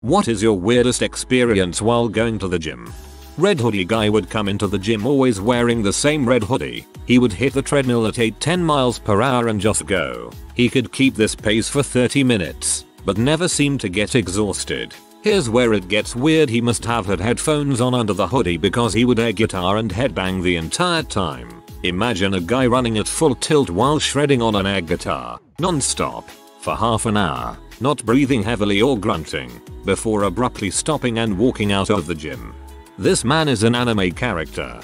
What is your weirdest experience while going to the gym? Red hoodie guy would come into the gym always wearing the same red hoodie. He would hit the treadmill at 8-10 miles per hour and just go. He could keep this pace for 30 minutes, but never seemed to get exhausted. Here's where it gets weird. He must have had headphones on under the hoodie because he would air guitar and headbang the entire time. Imagine a guy running at full tilt while shredding on an air guitar, non-stop, for half an hour, not breathing heavily or grunting, before abruptly stopping and walking out of the gym. This man is an anime character.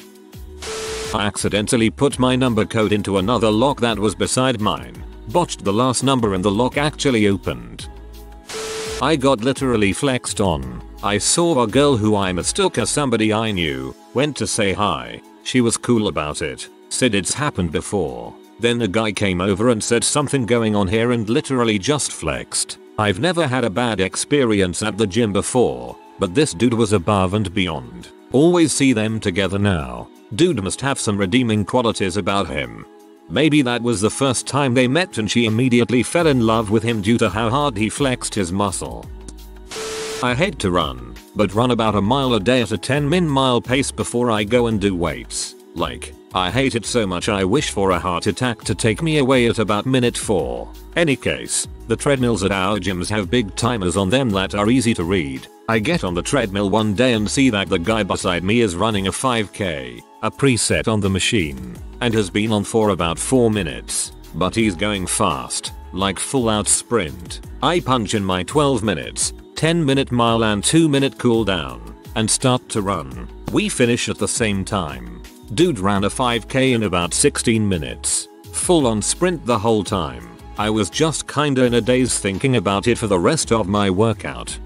I accidentally put my number code into another lock that was beside mine. Botched the last number and the lock actually opened. I got literally flexed on. I saw a girl who I mistook as somebody I knew, went to say hi. She was cool about it, said it's happened before. Then a guy came over and said something going on here and literally just flexed. I've never had a bad experience at the gym before, but this dude was above and beyond. Always see them together now. Dude must have some redeeming qualities about him. Maybe that was the first time they met and she immediately fell in love with him due to how hard he flexed his muscle. I hate to run, but run about a mile a day at a 10-min mile pace before I go and do weights. Like, I hate it so much I wish for a heart attack to take me away at about minute 4. Any case, the treadmills at our gyms have big timers on them that are easy to read. I get on the treadmill one day and see that the guy beside me is running a 5k, a preset on the machine, and has been on for about 4 minutes. But he's going fast, like full out sprint. I punch in my 12 minutes, 10-minute mile and 2-minute cool down, and start to run. We finish at the same time. Dude ran a 5k in about 16 minutes. Full on sprint the whole time. I was just kinda in a daze thinking about it for the rest of my workout.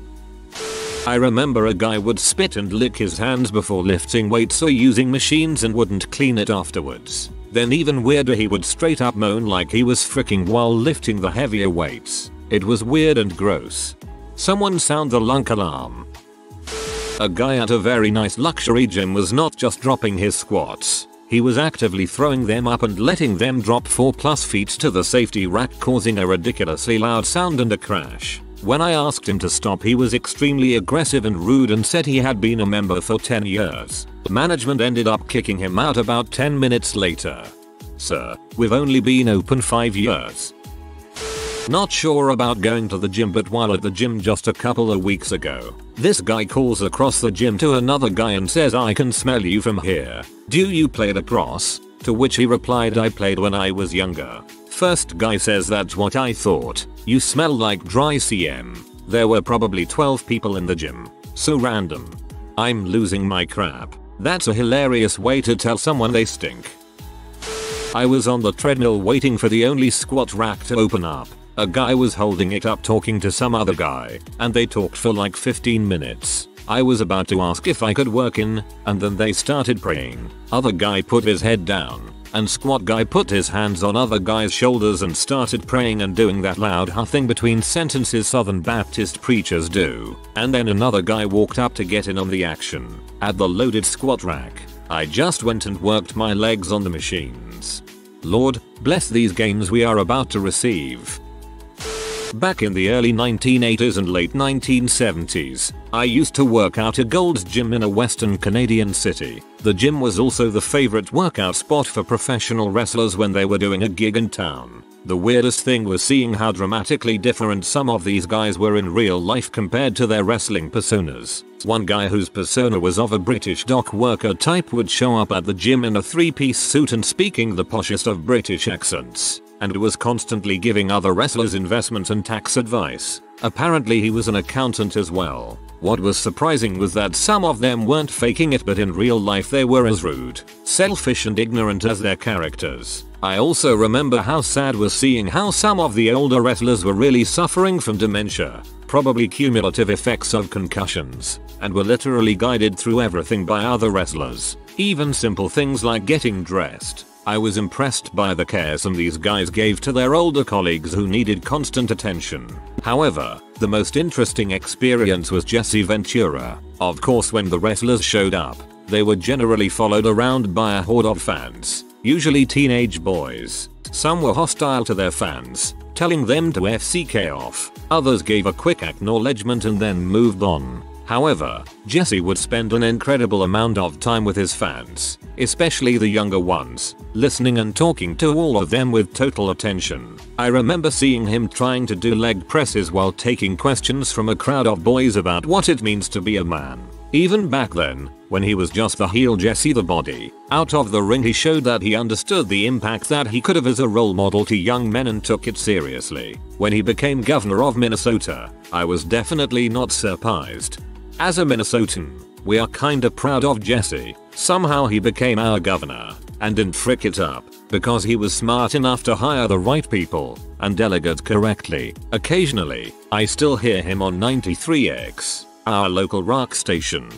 I remember a guy would spit and lick his hands before lifting weights or using machines and wouldn't clean it afterwards. Then even weirder, he would straight up moan like he was freaking while lifting the heavier weights. It was weird and gross. Someone sound the lunk alarm. A guy at a very nice luxury gym was not just dropping his squats. He was actively throwing them up and letting them drop 4+ feet to the safety rack, causing a ridiculously loud sound and a crash. When I asked him to stop, he was extremely aggressive and rude and said he had been a member for 10 years. Management ended up kicking him out about 10 minutes later. Sir, we've only been open 5 years. Not sure about going to the gym, but while at the gym just a couple of weeks ago, this guy calls across the gym to another guy and says, "I can smell you from here. Do you play lacrosse?" To which he replied, "I played when I was younger." First guy says, "That's what I thought. You smell like dry CM." There were probably 12 people in the gym. So random. I'm losing my crap. That's a hilarious way to tell someone they stink. I was on the treadmill waiting for the only squat rack to open up. A guy was holding it up talking to some other guy, and they talked for like 15 minutes. I was about to ask if I could work in, and then they started praying. Other guy put his head down, and squat guy put his hands on other guy's shoulders and started praying and doing that loud huffing between sentences Southern Baptist preachers do. And then another guy walked up to get in on the action. At the loaded squat rack, I just went and worked my legs on the machines. Lord, bless these gains we are about to receive. Back in the early 1980s and late 1970s, I used to work out at Gold's Gym in a western Canadian city. The gym was also the favorite workout spot for professional wrestlers when they were doing a gig in town. The weirdest thing was seeing how dramatically different some of these guys were in real life compared to their wrestling personas. One guy whose persona was of a British dock worker type would show up at the gym in a 3-piece suit and speaking the poshest of British accents, and was constantly giving other wrestlers investment and tax advice. Apparently he was an accountant as well. What was surprising was that some of them weren't faking it, but in real life they were as rude, selfish and ignorant as their characters. I also remember how sad was seeing how some of the older wrestlers were really suffering from dementia, probably cumulative effects of concussions, and were literally guided through everything by other wrestlers, even simple things like getting dressed. I was impressed by the care some of these guys gave to their older colleagues who needed constant attention. However, the most interesting experience was Jesse Ventura. Of course, when the wrestlers showed up, they were generally followed around by a horde of fans, usually teenage boys. Some were hostile to their fans, telling them to FCK off. Others gave a quick acknowledgement and then moved on. However, Jesse would spend an incredible amount of time with his fans, especially the younger ones, listening and talking to all of them with total attention. I remember seeing him trying to do leg presses while taking questions from a crowd of boys about what it means to be a man. Even back then, when he was just the heel Jesse the Body, out of the ring he showed that he understood the impact that he could have as a role model to young men and took it seriously. When he became governor of Minnesota, I was definitely not surprised. As a Minnesotan, we are kinda proud of Jesse. Somehow he became our governor and didn't frick it up because he was smart enough to hire the right people and delegate correctly. Occasionally, I still hear him on 93X, our local rock station.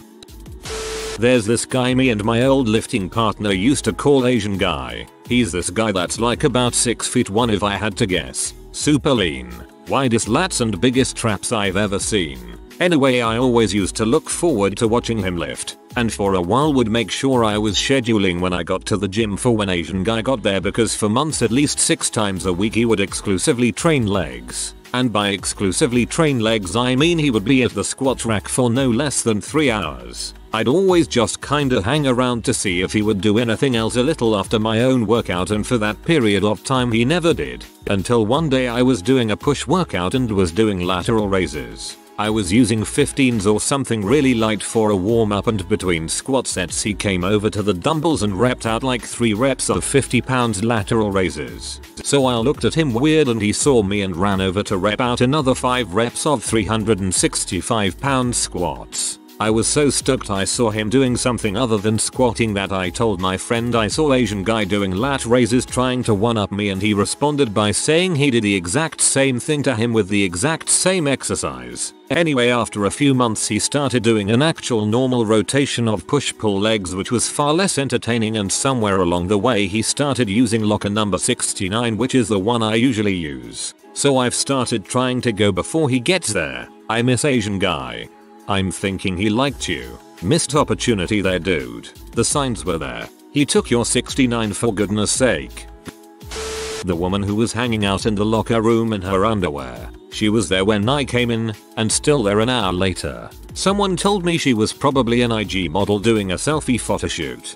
There's this guy me and my old lifting partner used to call Asian guy. He's this guy that's like about 6'1" if I had to guess. Super lean, widest lats and biggest traps I've ever seen. Anyway, I always used to look forward to watching him lift, and for a while would make sure I was scheduling when I got to the gym for when Asian guy got there, because for months at least 6 times a week he would exclusively train legs. And by exclusively train legs I mean he would be at the squat rack for no less than 3 hours. I'd always just kinda hang around to see if he would do anything else a little after my own workout, and for that period of time he never did. Until one day I was doing a push workout and was doing lateral raises. I was using 15s or something really light for a warm up, and between squat sets he came over to the dumbbells and repped out like 3 reps of 50 pounds lateral raises. So I looked at him weird and he saw me and ran over to rep out another 5 reps of 365 pound squats. I was so stoked I saw him doing something other than squatting that I told my friend I saw Asian guy doing lat raises trying to one up me, and he responded by saying he did the exact same thing to him with the exact same exercise. Anyway, after a few months he started doing an actual normal rotation of push-pull legs, which was far less entertaining, and somewhere along the way he started using locker number 69, which is the one I usually use. So I've started trying to go before he gets there. I miss Asian guy. I'm thinking he liked you. Missed opportunity there, dude. The signs were there. He took your 69 for goodness sake. The woman who was hanging out in the locker room in her underwear. She was there when I came in, and still there an hour later. Someone told me she was probably an IG model doing a selfie photoshoot.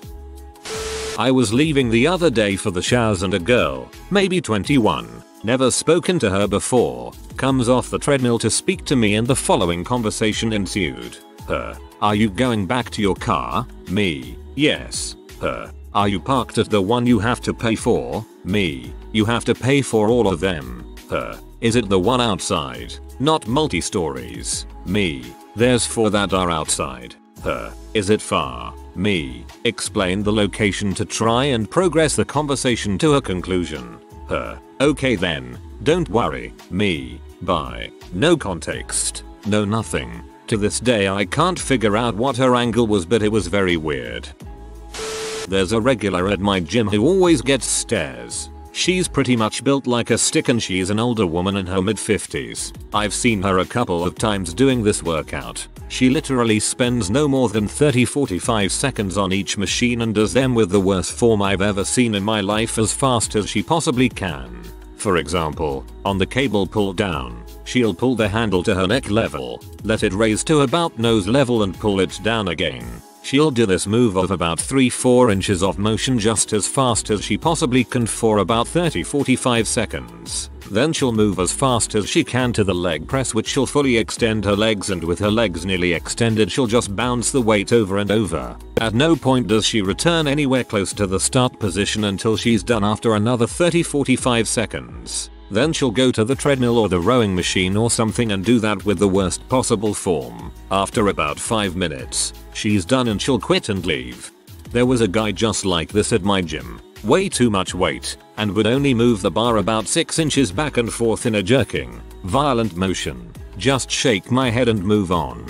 I was leaving the other day for the showers and a girl, maybe 21, never spoken to her before, comes off the treadmill to speak to me, and the following conversation ensued. Her: are you going back to your car? Me: yes. Her: are you parked at the one you have to pay for? Me: you have to pay for all of them. Her: is it the one outside? Not multi-stories. Me: there's 4 that are outside. Her: is it far? Me: explain the location to try and progress the conversation to a conclusion. Her: okay then, don't worry. Me: bye. No context. No nothing. To this day I can't figure out what her angle was, but it was very weird. There's a regular at my gym who always gets stares. She's pretty much built like a stick and she's an older woman in her mid-50s. I've seen her a couple of times doing this workout. She literally spends no more than 30-45 seconds on each machine and does them with the worst form I've ever seen in my life, as fast as she possibly can. For example, on the cable pull down, she'll pull the handle to her neck level, let it raise to about nose level and pull it down again. She'll do this move of about 3-4 inches of motion just as fast as she possibly can for about 30-45 seconds. Then she'll move as fast as she can to the leg press, which she'll fully extend her legs, and with her legs nearly extended she'll just bounce the weight over and over. At no point does she return anywhere close to the start position until she's done after another 30-45 seconds. Then she'll go to the treadmill or the rowing machine or something and do that with the worst possible form. After about 5 minutes, she's done and she'll quit and leave. There was a guy just like this at my gym. Way too much weight, and would only move the bar about 6 inches back and forth in a jerking, violent motion. Just shake my head and move on.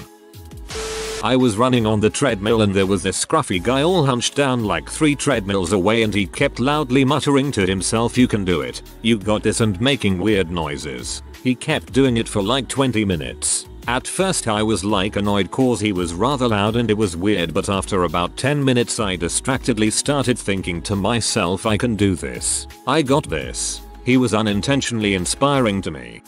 I was running on the treadmill and there was this scruffy guy all hunched down like 3 treadmills away, and he kept loudly muttering to himself, "You can do it, you got this," and making weird noises. He kept doing it for like 20 minutes. At first I was like annoyed cause he was rather loud and it was weird, but after about 10 minutes I distractedly started thinking to myself, I can do this. I got this. He was unintentionally inspiring to me.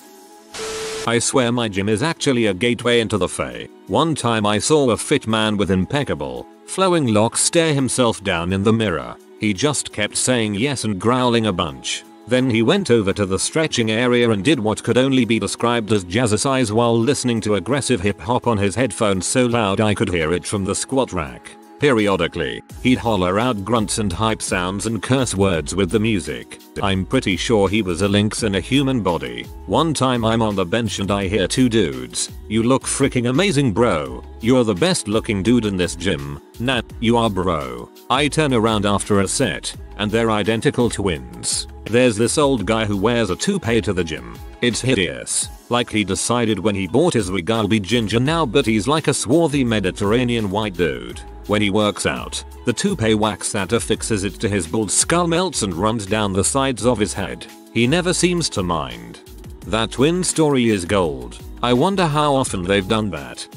I swear my gym is actually a gateway into the Fae. One time I saw a fit man with impeccable, flowing locks stare himself down in the mirror. He just kept saying yes and growling a bunch. Then he went over to the stretching area and did what could only be described as jazzercise while listening to aggressive hip hop on his headphones so loud I could hear it from the squat rack. Periodically, he'd holler out grunts and hype sounds and curse words with the music. I'm pretty sure he was a lynx in a human body. One time I'm on the bench and I hear two dudes. "You look freaking amazing, bro. You're the best looking dude in this gym." "Nah, you are, bro." I turn around after a set, and they're identical twins. There's this old guy who wears a toupee to the gym. It's hideous. Like he decided when he bought his wig I'll be ginger now, but he's like a swarthy Mediterranean white dude. When he works out, the toupee wax that affixes it to his bald skull melts and runs down the sides of his head. He never seems to mind. That twin story is gold. I wonder how often they've done that.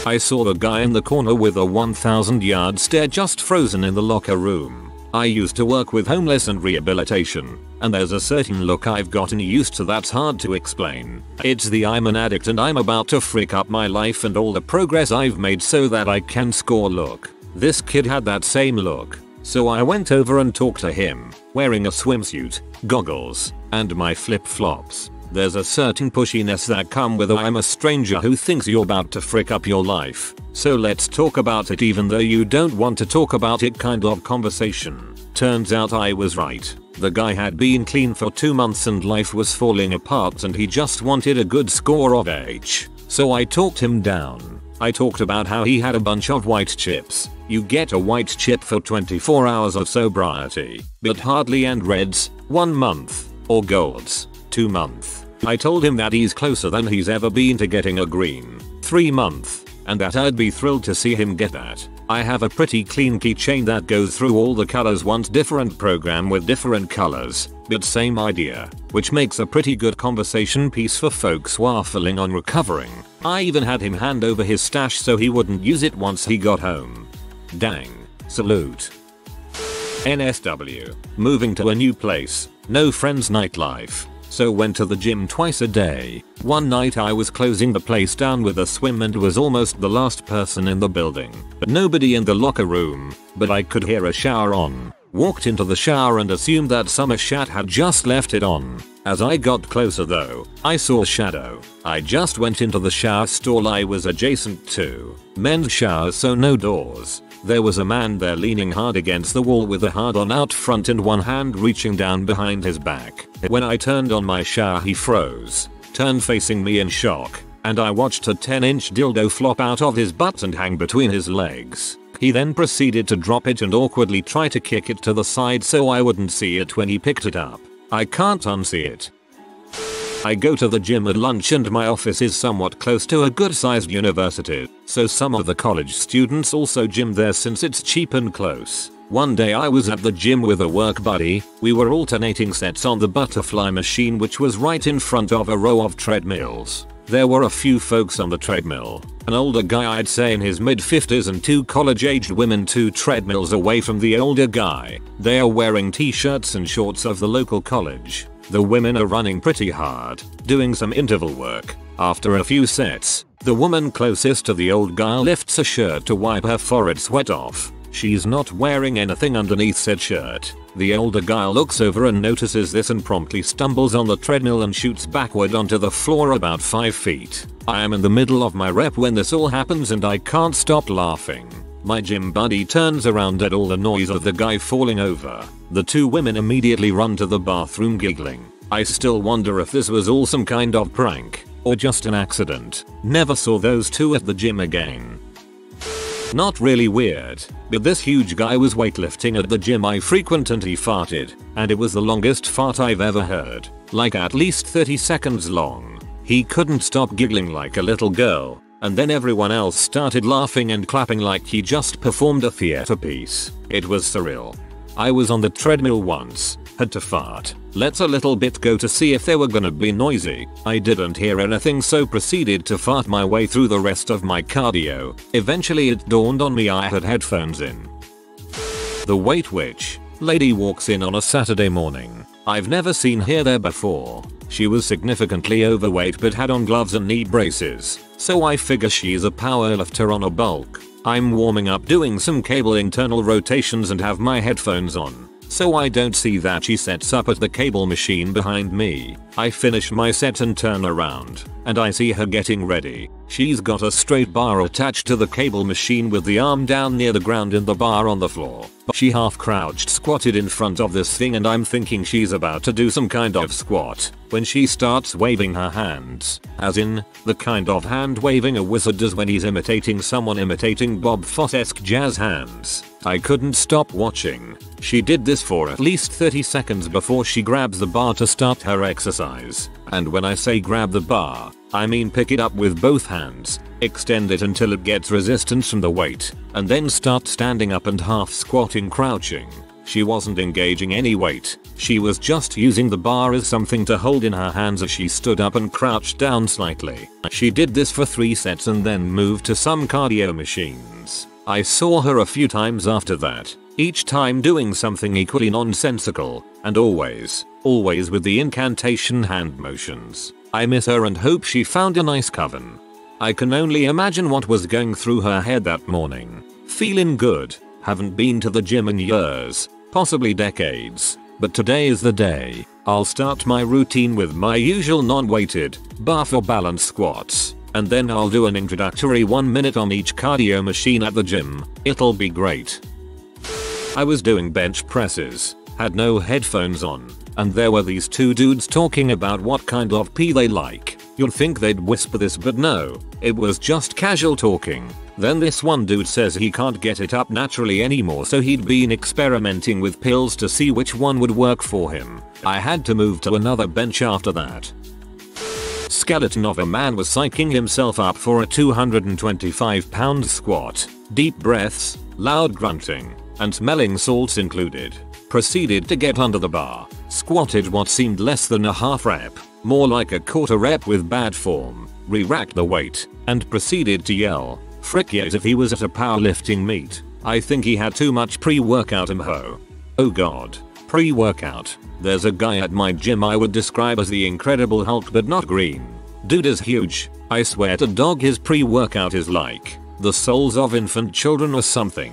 I saw the guy in the corner with a 1,000-yard stare just frozen in the locker room. I used to work with homeless and rehabilitation, and there's a certain look I've gotten used to that's hard to explain. It's the I'm an addict and I'm about to freak up my life and all the progress I've made so that I can score look. This kid had that same look, so I went over and talked to him, wearing a swimsuit, goggles, and my flip-flops. There's a certain pushiness that come with a "I'm a stranger who thinks you're about to frick up your life, so let's talk about it even though you don't want to talk about it" kind of conversation. Turns out I was right. The guy had been clean for 2 months and life was falling apart and he just wanted a good score of H. So I talked him down. I talked about how he had a bunch of white chips. You get a white chip for 24 hours of sobriety, but hardly, and reds, 1 month, or golds, 2 months. I told him that he's closer than he's ever been to getting a green, 3 month, and that I'd be thrilled to see him get that. I have a pretty clean keychain that goes through all the colors once, different program with different colors, but same idea, which makes a pretty good conversation piece for folks waffling on recovering. I even had him hand over his stash so he wouldn't use it once he got home. Dang. Salute. NSW. Moving to a new place, no friends, nightlife. So went to the gym twice a day. One night I was closing the place down with a swim and was almost the last person in the building. But nobody in the locker room, but I could hear a shower on. Walked into the shower and assumed that summer shat had just left it on. As I got closer though, I saw a shadow. I just went into the shower stall I was adjacent to. Men's showers, so no doors. There was a man there leaning hard against the wall with a hard-on out front and one hand reaching down behind his back. When I turned on my shower he froze, turned facing me in shock, and I watched a 10-inch dildo flop out of his butt and hang between his legs. He then proceeded to drop it and awkwardly try to kick it to the side so I wouldn't see it when he picked it up. I can't unsee it. I go to the gym at lunch and my office is somewhat close to a good-sized university, so some of the college students also gym there since it's cheap and close. One day I was at the gym with a work buddy. We were alternating sets on the butterfly machine, which was right in front of a row of treadmills. There were a few folks on the treadmill. An older guy, I'd say in his mid-50s, and 2 college-aged women 2 treadmills away from the older guy. They are wearing t-shirts and shorts of the local college. The women are running pretty hard, doing some interval work. After a few sets, the woman closest to the old guy lifts a shirt to wipe her forehead sweat off. She's not wearing anything underneath said shirt. The older guy looks over and notices this and promptly stumbles on the treadmill and shoots backward onto the floor about 5 feet. I am in the middle of my rep when this all happens and I can't stop laughing. My gym buddy turns around at all the noise of the guy falling over. The 2 women immediately run to the bathroom giggling. I still wonder if this was all some kind of prank, or just an accident. Never saw those 2 at the gym again. Not really weird, but this huge guy was weightlifting at the gym I frequent and he farted, and it was the longest fart I've ever heard. Like at least 30 seconds long. He couldn't stop giggling like a little girl. And then everyone else started laughing and clapping like he just performed a theater piece. It was surreal. I was on the treadmill once, had to fart, let a little bit go to see if they were gonna be noisy. I didn't hear anything so proceeded to fart my way through the rest of my cardio. Eventually it dawned on me I had headphones in. The Weight Witch lady walks in on a Saturday morning. I've never seen her there before. She was significantly overweight but had on gloves and knee braces, so I figure she's a powerlifter on a bulk. I'm warming up doing some cable internal rotations and have my headphones on, so I don't see that she sets up at the cable machine behind me. I finish my set and turn around, and I see her getting ready. She's got a straight bar attached to the cable machine with the arm down near the ground and the bar on the floor. She half crouched squatted in front of this thing and I'm thinking she's about to do some kind of squat when she starts waving her hands, as in the kind of hand waving a wizard does when he's imitating someone imitating Bob Fosse-esque jazz hands. I couldn't stop watching. She did this for at least 30 seconds before she grabs the bar to start her exercise. And when I say grab the bar, I mean pick it up with both hands, extend it until it gets resistance from the weight, and then start standing up and half squatting crouching. She wasn't engaging any weight, she was just using the bar as something to hold in her hands as she stood up and crouched down slightly. She did this for 3 sets and then moved to some cardio machines. I saw her a few times after that, each time doing something equally nonsensical, and always with the incantation hand motions. I miss her and hope she found a nice coven. I can only imagine what was going through her head that morning. Feeling good, haven't been to the gym in years, possibly decades, but today is the day. I'll start my routine with my usual non-weighted, bar for balance squats, and then I'll do an introductory 1 minute on each cardio machine at the gym. It'll be great. I was doing bench presses, had no headphones on, and there were these 2 dudes talking about what kind of pee they like. You'd think they'd whisper this, but no, it was just casual talking. Then this one dude says he can't get it up naturally anymore, so he'd been experimenting with pills to see which one would work for him. I had to move to another bench after that. Skeleton of a man was psyching himself up for a 225-pound squat. Deep breaths, loud grunting, and smelling salts included. Proceeded to get under the bar, squatted what seemed less than a half rep, more like a quarter rep with bad form, re-racked the weight, and proceeded to yell, "Frick yeah," as if he was at a powerlifting meet. I think he had too much pre-workout imho. Oh god, pre-workout. There's a guy at my gym I would describe as the Incredible Hulk but not green. Dude is huge. I swear to dog his pre-workout is like the souls of infant children or something.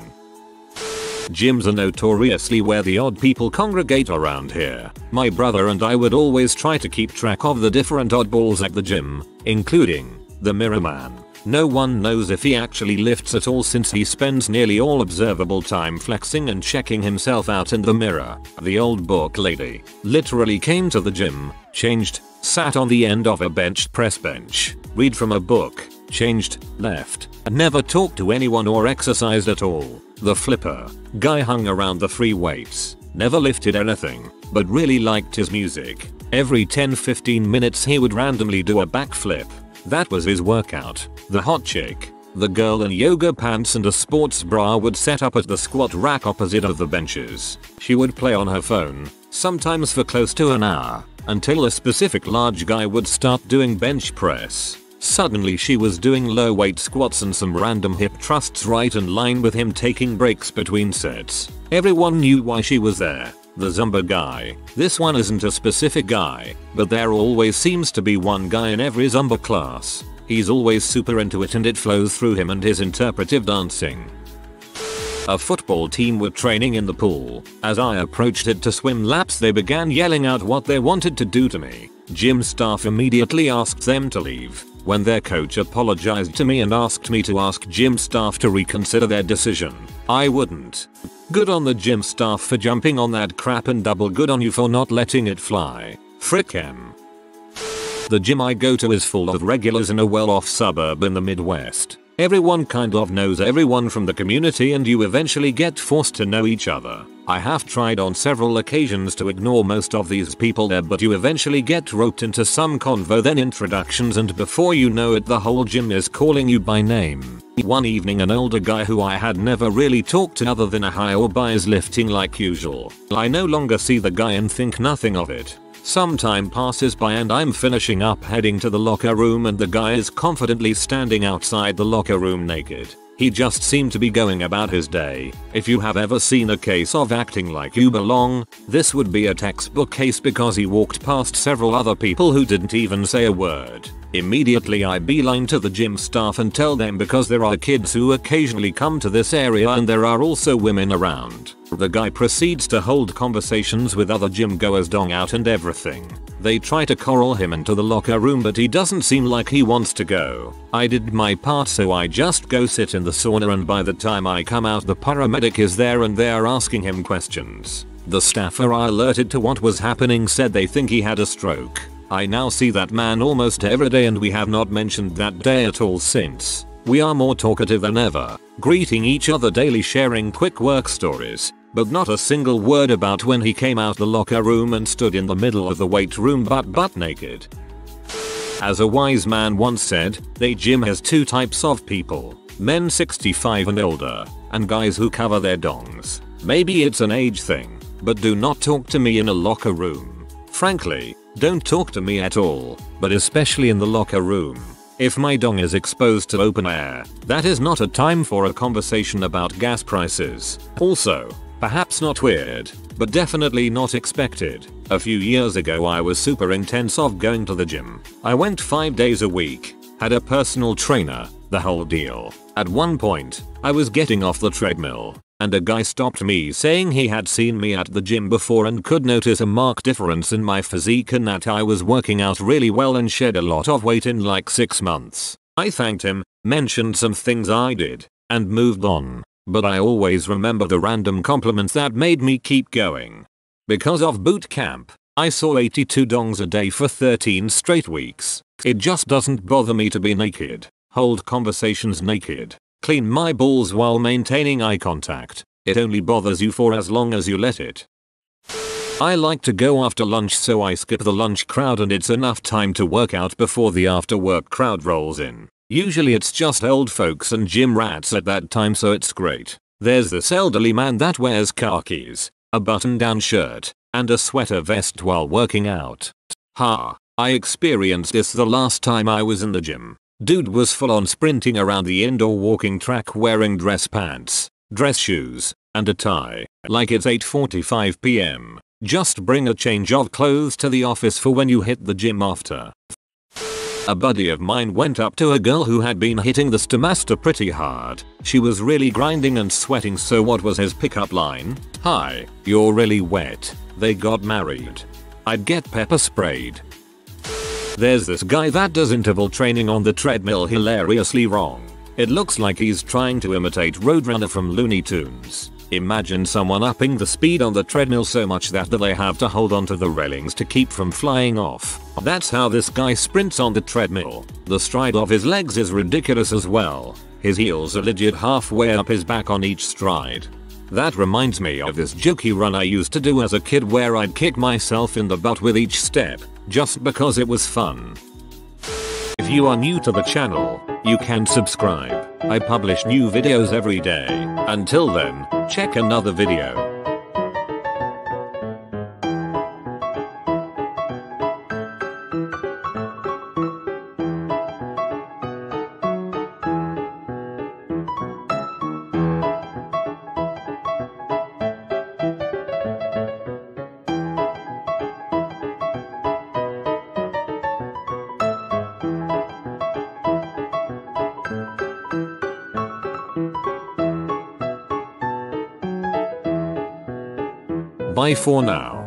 Gyms are notoriously where the odd people congregate around here. My brother and I would always try to keep track of the different oddballs at the gym, including the Mirror Man. No one knows if he actually lifts at all since he spends nearly all observable time flexing and checking himself out in the mirror. The old book lady literally came to the gym, changed, sat on the end of a bench press bench, read from a book, changed, left, and never talked to anyone or exercised at all. The flipper guy hung around the free weights, never lifted anything, but really liked his music. Every 10-15 minutes he would randomly do a backflip. That was his workout. The hot chick, the girl in yoga pants and a sports bra, would set up at the squat rack opposite of the benches. She would play on her phone, sometimes for close to an hour, until a specific large guy would start doing bench press. Suddenly she was doing low weight squats and some random hip thrusts right in line with him taking breaks between sets. Everyone knew why she was there. The Zumba guy. This one isn't a specific guy, but there always seems to be one guy in every Zumba class. He's always super into it and it flows through him and his interpretive dancing. A football team were training in the pool. As I approached it to swim laps, they began yelling out what they wanted to do to me. Gym staff immediately asked them to leave. When their coach apologized to me and asked me to ask gym staff to reconsider their decision, I wouldn't. Good on the gym staff for jumping on that crap and double good on you for not letting it fly. Frick 'em. The gym I go to is full of regulars in a well-off suburb in the Midwest. Everyone kind of knows everyone from the community and you eventually get forced to know each other. I have tried on several occasions to ignore most of these people there, but you eventually get roped into some convo, then introductions, and before you know it the whole gym is calling you by name. One evening an older guy who I had never really talked to other than a hi or bye is lifting like usual. I no longer see the guy and think nothing of it. Some time passes by and I'm finishing up heading to the locker room and the guy is confidently standing outside the locker room naked. He just seemed to be going about his day. If you have ever seen a case of acting like you belong, this would be a textbook case because he walked past several other people who didn't even say a word. Immediately I beeline to the gym staff and tell them because there are kids who occasionally come to this area and there are also women around. The guy proceeds to hold conversations with other gym goers, dong out and everything. They try to corral him into the locker room but he doesn't seem like he wants to go. I did my part, so I just go sit in the sauna, and by the time I come out the paramedic is there and they are asking him questions. The staff are alerted to what was happening, said they think he had a stroke. I now see that man almost every day and we have not mentioned that day at all since. We are more talkative than ever, greeting each other daily, sharing quick work stories, but not a single word about when he came out the locker room and stood in the middle of the weight room butt naked. As a wise man once said, the gym has two types of people: men 65 and older, and guys who cover their dongs. Maybe it's an age thing, but do not talk to me in a locker room. Frankly, don't talk to me at all, but especially in the locker room. If my dong is exposed to open air, that is not a time for a conversation about gas prices. Also, perhaps not weird, but definitely not expected. A few years ago I was super intense of going to the gym. I went 5 days a week, had a personal trainer, the whole deal. At one point, I was getting off the treadmill, and a guy stopped me saying he had seen me at the gym before and could notice a marked difference in my physique and that I was working out really well and shed a lot of weight in like 6 months. I thanked him, mentioned some things I did, and moved on. But I always remember the random compliments that made me keep going. Because of boot camp, I saw 82 dongs a day for 13 straight weeks. It just doesn't bother me to be naked, hold conversations naked, clean my balls while maintaining eye contact. It only bothers you for as long as you let it. I like to go after lunch, so I skip the lunch crowd and it's enough time to work out before the after work crowd rolls in. Usually it's just old folks and gym rats at that time, so it's great. There's this elderly man that wears khakis, a button-down shirt, and a sweater vest while working out. I experienced this the last time I was in the gym. Dude was full on sprinting around the indoor walking track wearing dress pants, dress shoes, and a tie, like it's 8:45 PM. Just bring a change of clothes to the office for when you hit the gym after. A buddy of mine went up to a girl who had been hitting the Stairmaster pretty hard. She was really grinding and sweating, so what was his pickup line? "Hi, you're really wet." They got married. I'd get pepper sprayed. There's this guy that does interval training on the treadmill hilariously wrong. It looks like he's trying to imitate Roadrunner from Looney Tunes. Imagine someone upping the speed on the treadmill so much that they have to hold onto the railings to keep from flying off. That's how this guy sprints on the treadmill. The stride of his legs is ridiculous as well. His heels are legit halfway up his back on each stride. That reminds me of this jokey run I used to do as a kid where I'd kick myself in the butt with each step, just because it was fun. If you are new to the channel, you can subscribe. I publish new videos every day. Until then, check another video. Bye for now.